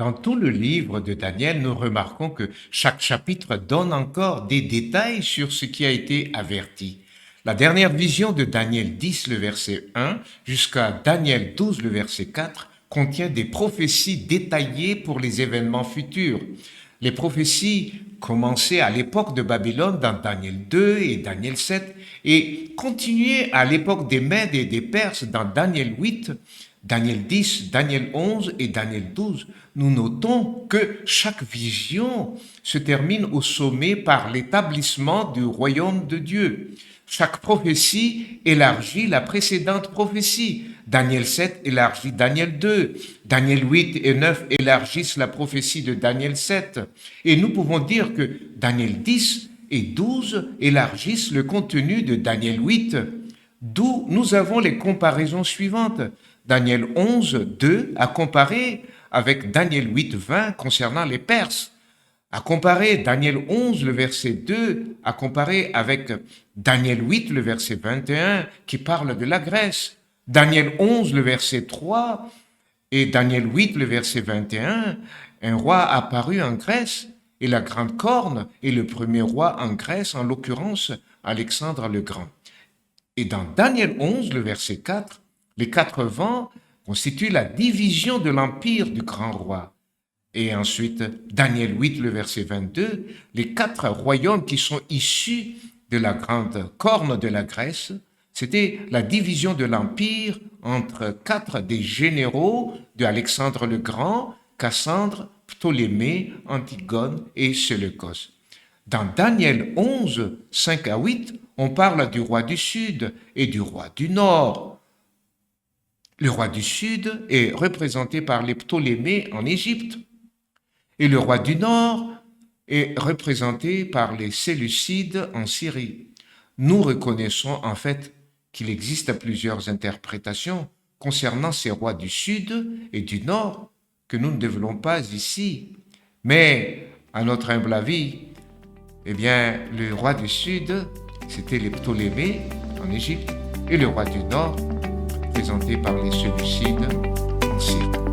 Dans tout le livre de Daniel, nous remarquons que chaque chapitre donne encore des détails sur ce qui a été averti. La dernière vision de Daniel 10, le verset 1, jusqu'à Daniel 12, le verset 4, contient des prophéties détaillées pour les événements futurs. Les prophéties commençaient à l'époque de Babylone dans Daniel 2 et Daniel 7 et continuaient à l'époque des Mèdes et des Perses dans Daniel 8, Daniel 10, Daniel 11 et Daniel 12. Nous notons que chaque vision se termine au sommet par l'établissement du royaume de Dieu. Chaque prophétie élargit la précédente prophétie. Daniel 7 élargit Daniel 2. Daniel 8 et 9 élargissent la prophétie de Daniel 7. Et nous pouvons dire que Daniel 10 et 12 élargissent le contenu de Daniel 8, d'où nous avons les comparaisons suivantes. Daniel 11, 2 a comparé avec Daniel 8, 20 concernant les Perses. À comparer Daniel 11, le verset 2, à comparer avec Daniel 8, le verset 21, qui parle de la Grèce. Daniel 11, le verset 3, et Daniel 8, le verset 21, un roi apparut en Grèce, et la grande corne est le premier roi en Grèce, en l'occurrence Alexandre le Grand. Et dans Daniel 11, le verset 4, les 4 vents constituent la division de l'empire du grand roi. Et ensuite, Daniel 8, le verset 22, les 4 royaumes qui sont issus de la grande corne de la Grèce, c'était la division de l'empire entre 4 des généraux de Alexandre le Grand, Cassandre, Ptolémée, Antigone et Séleucos. Dans Daniel 11, 5 à 8, on parle du roi du Sud et du roi du Nord. Le roi du Sud est représenté par les Ptolémées en Égypte. Et le roi du Nord est représenté par les Séleucides en Syrie. Nous reconnaissons en fait qu'il existe plusieurs interprétations concernant ces rois du Sud et du Nord que nous ne développons pas ici. Mais, à notre humble avis, le roi du Sud, c'était les Ptolémées en Égypte et le roi du Nord, représenté par les Séleucides en Syrie.